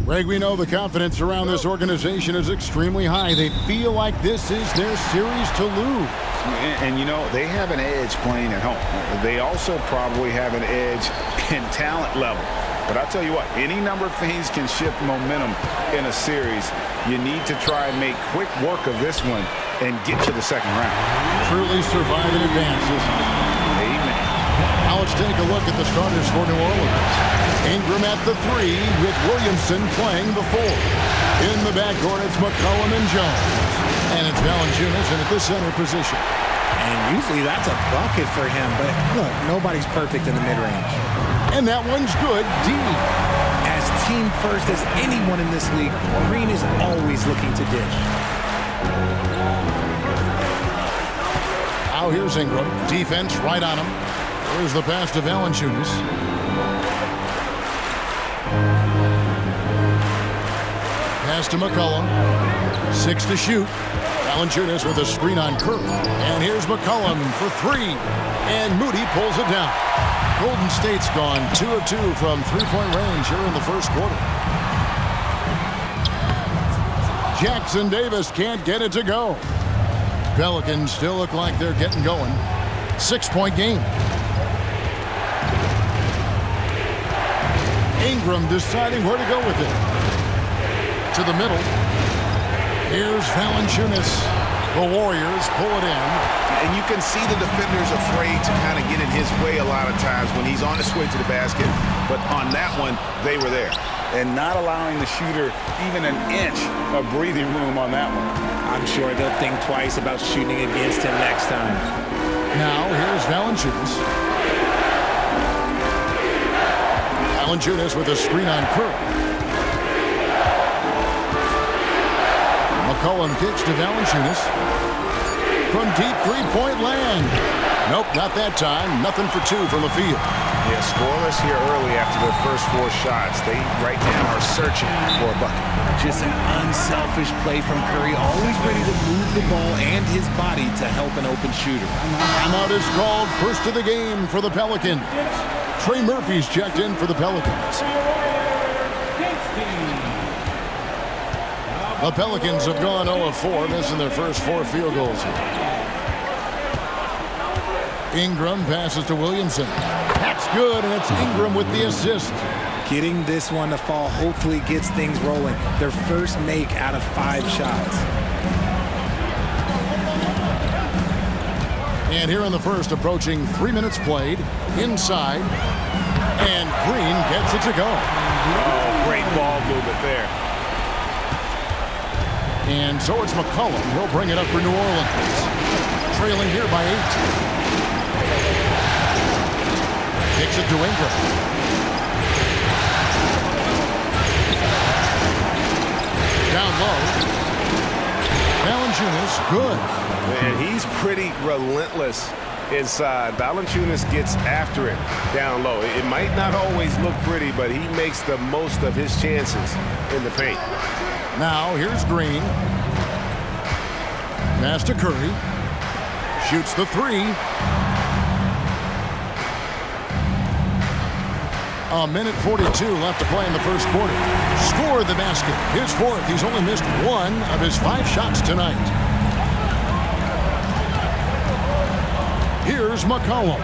Greg, we know the confidence around this organization is extremely high. They feel like this is their series to lose. And you know, they have an edge playing at home. They also probably have an edge in talent level. But I'll tell you what, any number of things can shift momentum in a series. You need to try and make quick work of this one and get to the second round. Truly survive and advances. Amen. Now let's take a look at the starters for New Orleans. Ingram at the 3 with Williamson playing the 4. In the backcourt, it's McCollum and Jones. And it's Valanciunas in at the center position. And usually that's a bucket for him, but look, nobody's perfect in the mid-range. And that one's good, D. As team first as anyone in this league, Green is always looking to dish. Now here's Ingram. Defense right on him. Here's the pass to Valanciunas. Pass to McCollum. 6 to shoot. Valanciunas with a screen on Curry. And here's McCollum for 3. And Moody pulls it down. Golden State's gone 2 of 2 from three-point range here in the first quarter. Jackson Davis can't get it to go. Pelicans still look like they're getting going. 6-point game. Ingram deciding where to go with it. To the middle. Here's Valanciunas. The Warriors pull it in. And you can see the defenders afraid to kind of get in his way a lot of times when he's on his way to the basket. But on that one, they were there. And not allowing the shooter even an inch of breathing room on that one. I'm sure they'll think twice about shooting against him next time. Now, here's Valanciunas. Valanciunas with a screen on Curry. McCollum kicks to Valanciunas. From deep three-point land. Nope, not that time. Nothing for 2 from the field. Yeah, scoreless here early after their first 4 shots. They right now are searching for a bucket. Just an unselfish play from Curry, always ready to move the ball and his body to help an open shooter. Timeout is called. First of the game for the Pelicans. Trey Murphy's checked in for the Pelicans. The Pelicans have gone 0 of 4, missing their first 4 field goals here. Ingram passes to Williamson. That's good, and it's Ingram with the assist. Getting this one to fall hopefully gets things rolling. Their first make out of 5 shots. And here in the first, approaching 3 minutes played. Inside. And Green gets it to go. Oh, great ball movement there. And so it's McCollum. He'll bring it up for New Orleans. Trailing here by 8. Kicks it to Ingram. Down low. Valanciunas, good. And he's pretty relentless inside. Valanciunas gets after it down low. It might not always look pretty, but he makes the most of his chances in the paint. Now, here's Green. Pass to Curry. Shoots the 3. A minute 42 left to play in the first quarter. Scored the basket. His 4th. He's only missed 1 of his 5 shots tonight. Here's McCollum.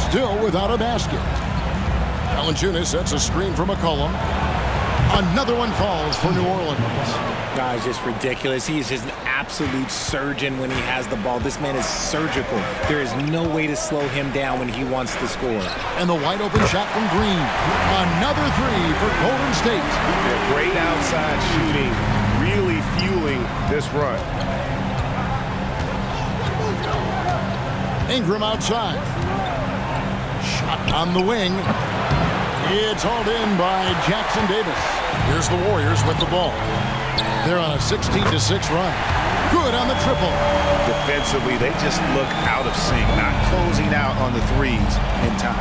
Still without a basket. Valanciunas sets a screen for McCollum. Another one falls for New Orleans. Guys, just ridiculous. He is just an absolute surgeon when he has the ball. This man is surgical. There is no way to slow him down when he wants to score. And the wide open shot from Green. Another 3 for Golden State. Yeah, great outside shooting, really fueling this run. Ingram outside. Shot on the wing. It's hauled in by Jackson Davis. Here's the Warriors with the ball. They're on a 16-6 run. Good on the triple. Defensively, they just look out of sync, not closing out on the 3s in time.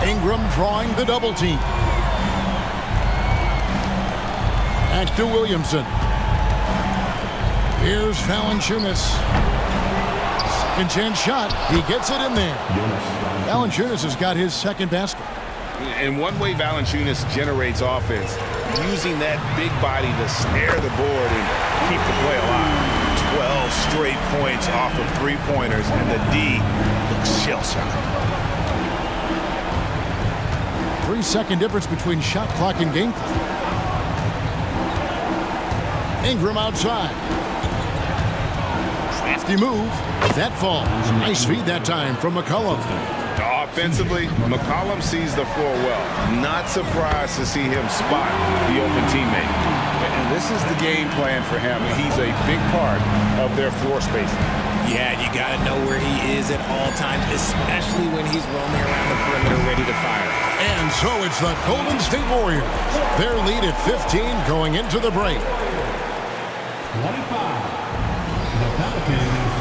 Ingram drawing the double team. Back to Williamson. Here's Valanciunas. Second chance shot. He gets it in there. Valanciunas has got his 2nd basket. And one way Valanciunas generates offense, using that big body to snare the board and keep the play alive. 12 straight points off of three-pointers, and the D looks shell-shocked. 3-second difference between shot clock and game clock. Ingram outside. Crafty move. That falls. Nice feed that time from McCollum. Offensively, McCollum sees the floor well. Not surprised to see him spot the open teammate. And this is the game plan for him. He's a big part of their floor spacing. Yeah, you got to know where he is at all times, especially when he's roaming around the perimeter ready to fire. And so it's the Golden State Warriors. Their lead at 15 going into the break. 25. The Pelicans.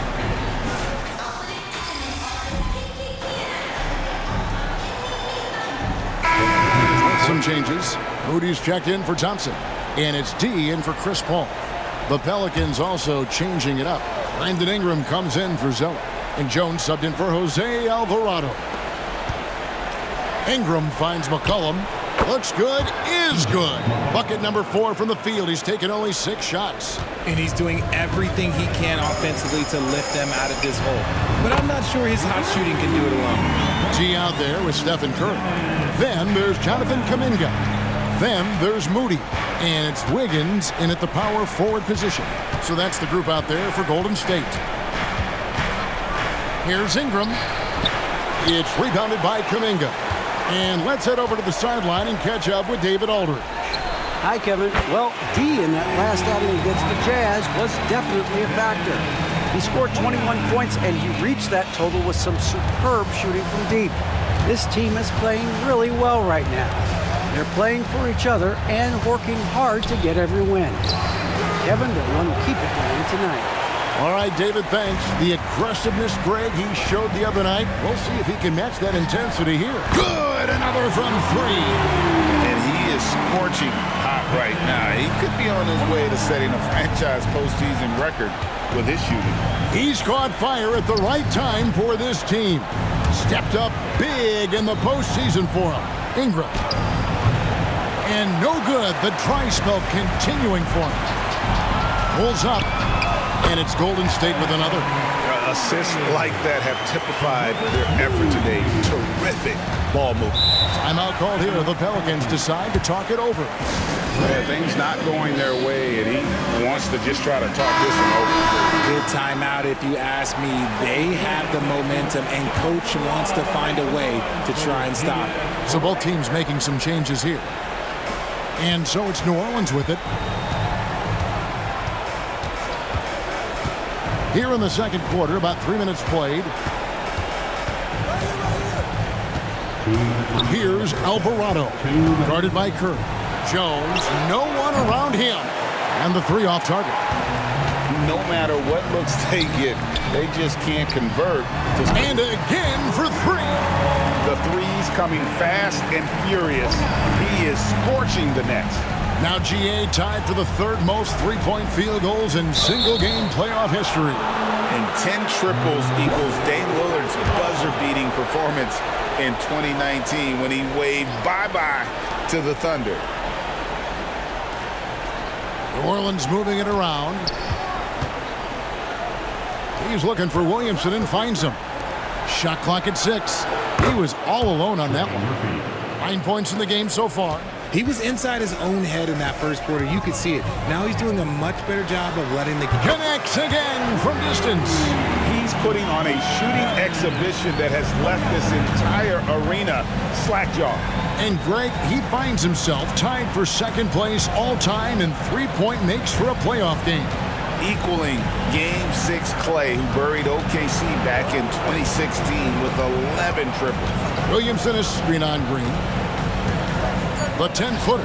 Some changes. Moody's checked in for Thompson. And it's D in for Chris Paul. The Pelicans also changing it up. Brandon Ingram comes in for Zeller. And Jones subbed in for Jose Alvarado. Ingram finds McCollum. Looks good, is good. Bucket number 4 from the field. He's taken only 6 shots. And he's doing everything he can offensively to lift them out of this hole. But I'm not sure his hot shooting can do it alone. G out there with Stephen Curry. Then there's Jonathan Kuminga. Then there's Moody. And it's Wiggins in at the power forward position. So that's the group out there for Golden State. Here's Ingram. It's rebounded by Kuminga. And let's head over to the sideline and catch up with David Aldridge. Hi, Kevin. Well, D in that last outing against the Jazz was definitely a factor. He scored 21 points, and he reached that total with some superb shooting from deep. This team is playing really well right now. They're playing for each other and working hard to get every win. Kevin, they'll want to keep it going tonight. All right, David, thanks. The aggressiveness, Greg, he showed the other night. We'll see if he can match that intensity here. Good! Another from 3. And he is scorching hot right now. He could be on his way to setting a franchise postseason record with his shooting. He's caught fire at the right time for this team. Stepped up big in the postseason for him. Ingram. And no good. The dry spell continuing for him. Pulls up. And it's Golden State with another. Assists like that have typified their effort today. Terrific ball movement. Timeout called here. The Pelicans decide to talk it over. Yeah, things not going their way, and he wants to just try to talk this one over. Good timeout if you ask me. They have the momentum, and Coach wants to find a way to try and stop it. So both teams making some changes here. And so it's New Orleans with it. Here in the second quarter, about 3 minutes played. Here's Alvarado, guarded by Curry. Jones, no one around him. And the 3 off target. No matter what looks they get, they just can't convert. And again for 3. The threes coming fast and furious. He is scorching the nets. Now GA tied for the 3rd most three-point field goals in single-game playoff history. And 10 triples equals Dame Lillard's buzzer-beating performance in 2019 when he waved bye-bye to the Thunder. New Orleans moving it around. He's looking for Williamson and finds him. Shot clock at 6. He was all alone on that one. 9 points in the game so far. He was inside his own head in that first quarter. You could see it. Now he's doing a much better job of letting the... Connects again from distance. He's putting on a shooting exhibition that has left this entire arena slack-jawed. And Greg, he finds himself tied for 2nd place all-time in three-point makes for a playoff game. Equaling Game 6 Clay, who buried OKC back in 2016 with 11 triples. Williamson is screen on Green. The 10-footer.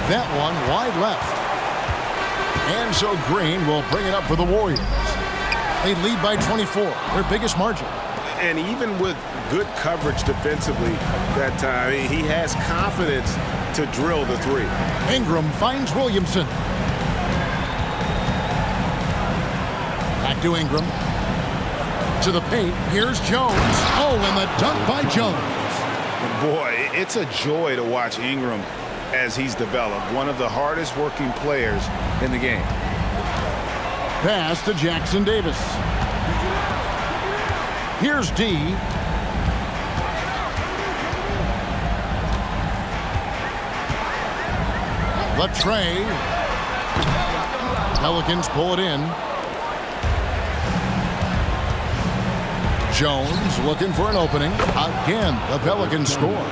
That one wide left. And so Green will bring it up for the Warriors. They lead by 24, their biggest margin. And even with good coverage defensively that time, he has confidence to drill the 3. Ingram finds Williamson. Back to Ingram. To the paint. Here's Jones. Oh, and the dunk by Jones. Boy, it's a joy to watch Ingram as he's developed. One of the hardest working players in the game. Pass to Jackson Davis. Here's D. Latrey. Pelicans pull it in. Jones looking for an opening. Again, the Pelicans score.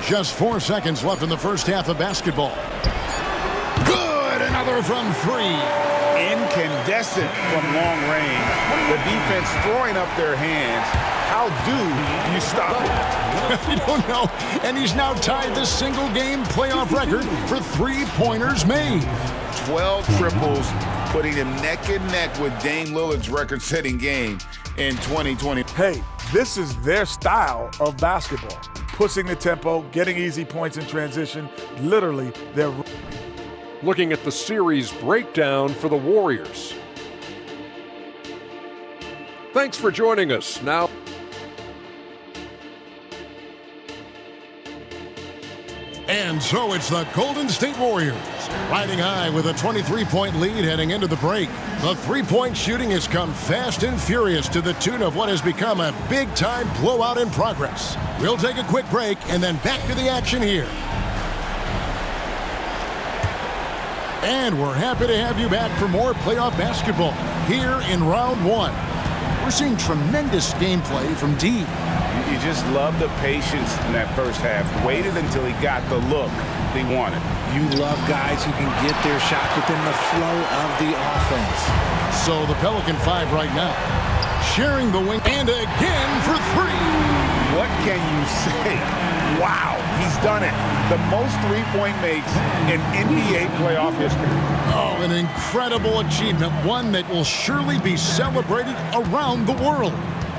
Just 4 seconds left in the first half of basketball. Good! Another from 3. Incandescent from long range. The defense throwing up their hands. How do you stop it? I don't know. And he's now tied the single-game playoff record for three-pointers made. 12 triples, putting him neck and neck with Dame Lillard's record-setting game in 2020. Hey, this is their style of basketball. Pushing the tempo, getting easy points in transition. Literally, they're... Looking at the series breakdown for the Warriors. Thanks for joining us. Now, and so it's the Golden State Warriors riding high with a 23-point lead heading into the break. The three-point shooting has come fast and furious to the tune of what has become a big-time blowout in progress. We'll take a quick break and then back to the action here. And we're happy to have you back for more playoff basketball here in round 1. We're seeing tremendous gameplay from D. You just love the patience in that first half. Waited until he got the look he wanted. You love guys who can get their shots within the flow of the offense. So the Pelican 5 right now, sharing the wing, and again for 3. What can you say? Wow, he's done it. The most three-point makes in NBA playoff history. Oh, an incredible achievement, one that will surely be celebrated around the world.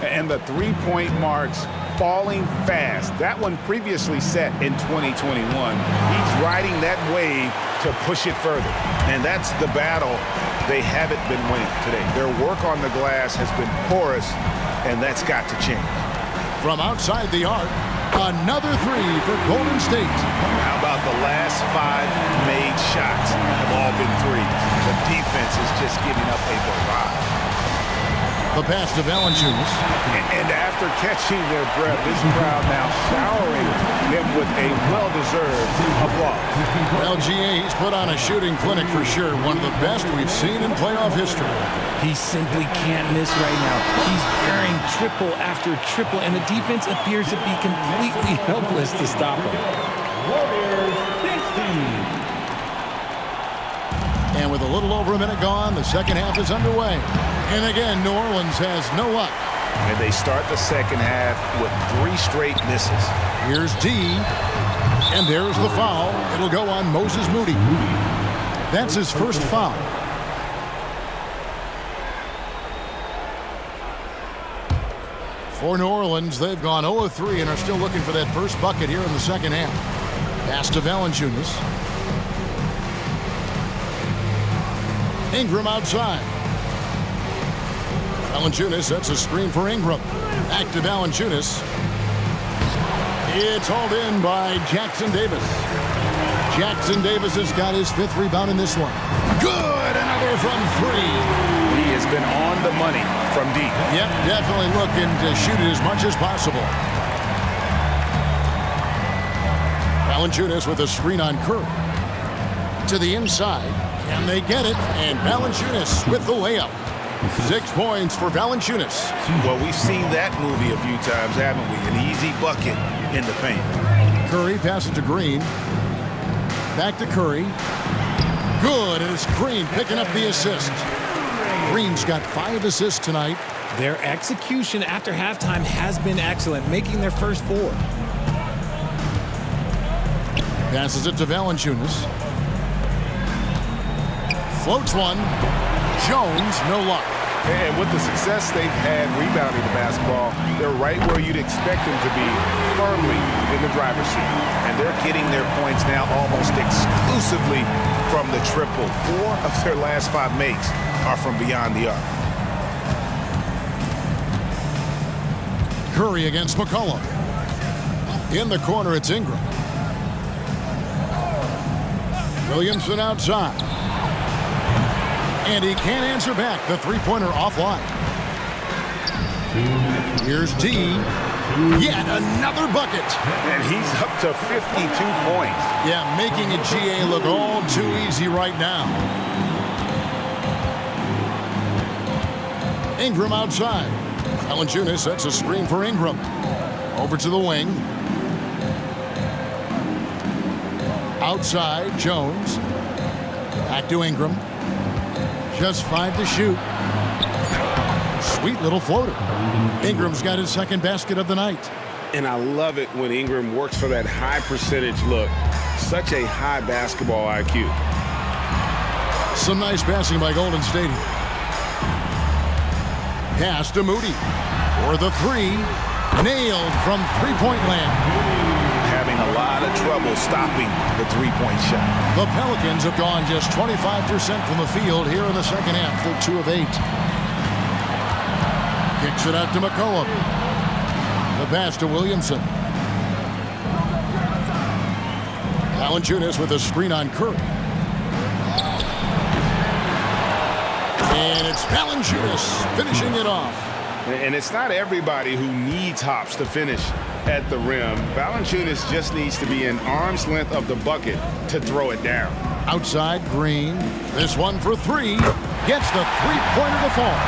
And the three-point marks falling fast. That one previously set in 2021. He's riding that wave to push it further. And that's the battle they haven't been winning today. Their work on the glass has been porous, and that's got to change. From outside the arc, another 3 for Golden State. And how about the last 5 made shots have all been threes? The defense is just giving up a barrage. The pass to Valanciunas. And after catching their breath, this crowd now showering them with a well-deserved applause. LGA's put on a shooting clinic for sure. One of the best we've seen in playoff history. He simply can't miss right now. He's carrying triple after triple, and the defense appears to be completely helpless to stop him. Warriors 16. And with a little over a minute gone, the second half is underway. And again, New Orleans has no luck. And they start the second half with 3 straight misses. Here's D. And there's the foul. It'll go on Moses Moody. That's his first foul. For New Orleans, they've gone 0 of 3 and are still looking for that first bucket here in the second half. Pass to Valanciunas. Ingram outside. Valanciunas sets a screen for Ingram. Back to Valanciunas. It's hauled in by Jackson Davis. Jackson Davis has got his 5th rebound in this one. Good! Another from 3. He has been on the money from deep. Yep, definitely looking to shoot it as much as possible. Valanciunas with a screen on Curry. To the inside. And they get it, and Valanciunas with the layup. 6 points for Valanciunas. Well, we've seen that movie a few times, haven't we? An easy bucket in the paint. Curry passes to Green. Back to Curry. Good, and it's Green picking up the assist. Green's got 5 assists tonight. Their execution after halftime has been excellent, making their first 4. Passes it to Valanciunas. Floats one. Jones, no luck. And with the success they've had rebounding the basketball, they're right where you'd expect them to be, firmly in the driver's seat. And they're getting their points now almost exclusively from the triple. 4 of their last 5 makes are from beyond the arc. Curry against McCollum. In the corner, it's Ingram. Williamson outside. And he can't answer back. The three-pointer offline. Here's D. Yet another bucket. And he's up to 52 points. Yeah, making a GA look all too easy right now. Ingram outside. Valanciunas sets a screen for Ingram. Over to the wing. Outside, Jones. Back to Ingram. Just 5 to shoot. Sweet little floater. Ingram's got his second basket of the night. And I love it when Ingram works for that high percentage look. Such a high basketball IQ. Some nice passing by Golden State. Pass to Moody. For the three. Nailed from three-point land. Having a lot of trouble stopping the three-point shot. The Pelicans have gone just 25% from the field here in the second half. They're 2 of 8. Kicks it out to McCollum. The pass to Williamson. Valanciunas with a screen on Curry. And it's Valanciunas finishing it off. And it's not everybody who needs hops to finish at the rim. Valanciunas just needs to be an arm's length of the bucket to throw it down. Outside, Green. This one for 3. Gets the three-pointer to fall.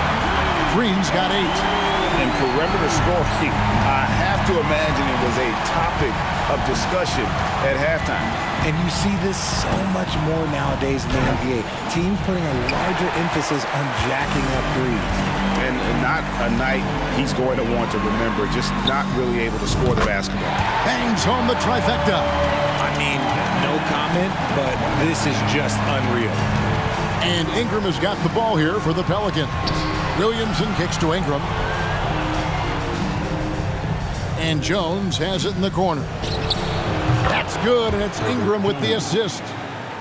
Green's got 8. And perimeter scoring, I have to imagine it was a topic of discussion at halftime. And you see this so much more nowadays in the NBA. Teams putting a larger emphasis on jacking up threes. And not a night he's going to want to remember, just not really able to score the basketball. Bangs home the trifecta. I mean, no comment, but this is just unreal. And Ingram has got the ball here for the Pelicans. Williamson kicks to Ingram. And Jones has it in the corner. That's good, and it's Ingram with the assist.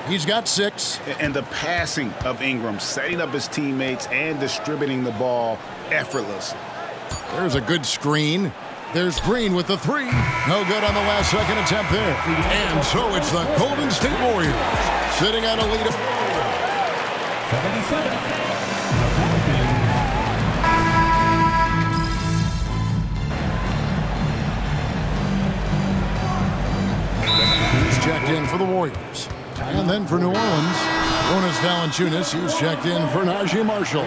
He's got 6. And the passing of Ingram, setting up his teammates and distributing the ball effortless. There's a good screen. There's Green with the 3. No good on the last second attempt there. And so it's the Golden State Warriors sitting at a lead of 77. checked in for the Warriors. And then for New Orleans, Jonas Valanciunas, he's checked in for Najee Marshall.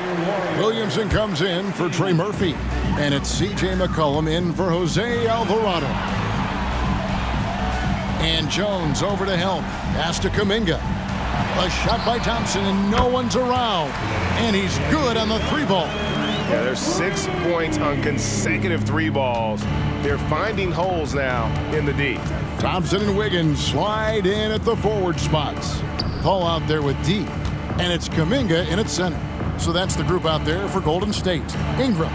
Williamson comes in for Trey Murphy. And it's C.J. McCollum in for Jose Alvarado. And Jones over to help. Pass to Kuminga. A shot by Thompson, and no one's around. And he's good on the 3-ball. Yeah, there's 6 points on consecutive 3 balls. They're finding holes now in the D. Thompson and Wiggins slide in at the forward spots. Call out there with D. And it's Kuminga in at center. So that's the group out there for Golden State. Ingram.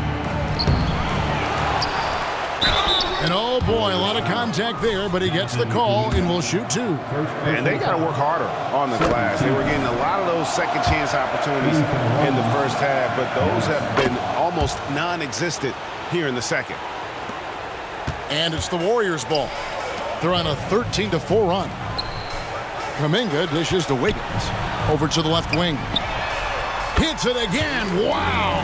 And oh boy, a lot of contact there, but he gets the call and will shoot 2. And they got to work harder on the glass. They were getting a lot of those second chance opportunities in the first half, but those have been almost non-existent here in the second. And it's the Warriors' ball. They're on a 13-4 run. Kuminga dishes to Wiggins. Over to the left wing. Hits it again. Wow.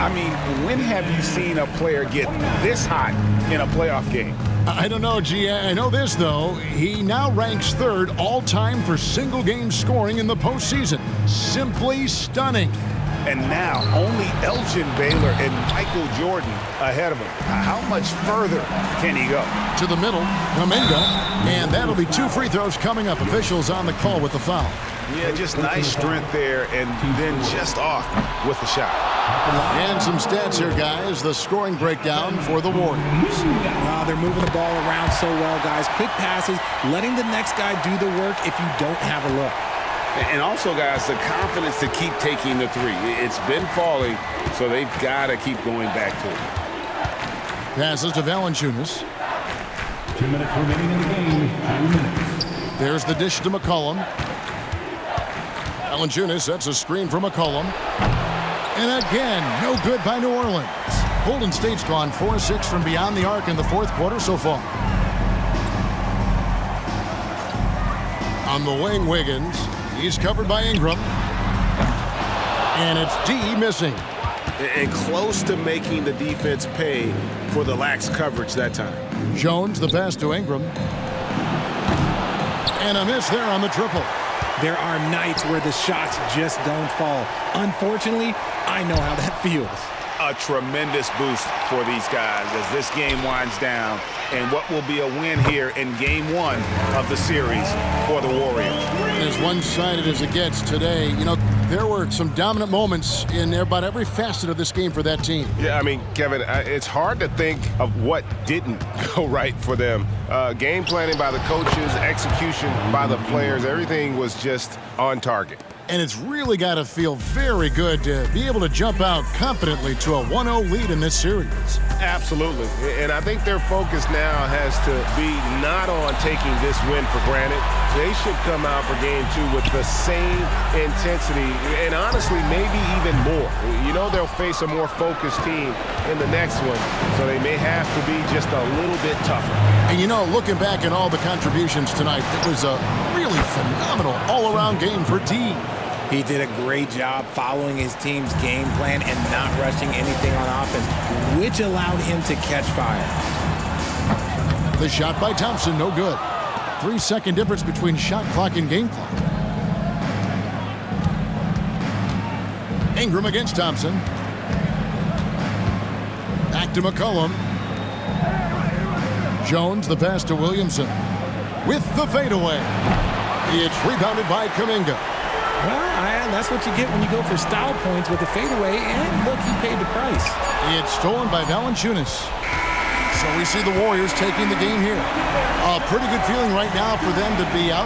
I mean, when have you seen a player get this hot in a playoff game? I don't know, G. I know this, though. He now ranks 3rd all-time for single-game scoring in the postseason. Simply stunning. And now only Elgin Baylor and Michael Jordan ahead of him. How much further can he go? To the middle, Kuminga, and that'll be 2 free throws coming up. Officials on the call with the foul. Yeah, just nice strength there, and then just off with the shot. And some stats here, guys. The scoring breakdown for the Warriors. They're moving the ball around so well, guys. Quick passes, letting the next guy do the work if you don't have a look. And also, guys, the confidence to keep taking the 3. It's been falling, so they've got to keep going back to it. Passes to Valanciunas. 2 minutes remaining in the game. 2 minutes. There's the dish to McCollum. Valanciunas sets a screen for McCollum. And again, no good by New Orleans. Golden State's gone 4-6 from beyond the arc in the 4th quarter so far. On the wing, Wiggins. He's covered by Ingram. And it's D missing. And close to making the defense pay for the lax coverage that time. Jones, the pass to Ingram. And a miss there on the triple. There are nights where the shots just don't fall. Unfortunately, I know how that feels. A tremendous boost for these guys as this game winds down and what will be a win here in game 1 of the series for the Warriors. As one-sided as it gets today, you know, there were some dominant moments in about every facet of this game for that team. Yeah, I mean, Kevin, it's hard to think of what didn't go right for them. Game planning by the coaches, execution by the players, everything was just on target. And it's really got to feel very good to be able to jump out confidently to a 1-0 lead in this series. Absolutely. And I think their focus now has to be not on taking this win for granted. They should come out for game 2 with the same intensity and honestly maybe even more. You know they'll face a more focused team in the next one, so they may have to be just a little bit tougher. And you know, looking back at all the contributions tonight, it was a really phenomenal all-around game for D. He did a great job following his team's game plan and not rushing anything on offense, which allowed him to catch fire. The shot by Thompson, no good. 3-second difference between shot clock and game clock. Ingram against Thompson. Back to McCollum. Jones, the pass to Williamson. With the fadeaway. It's rebounded by Kuminga. Well, that's what you get when you go for style points with the fadeaway, and look, he paid the price. It's stolen by Valanciunas. So we see the Warriors taking the game here. A pretty good feeling right now for them to be out.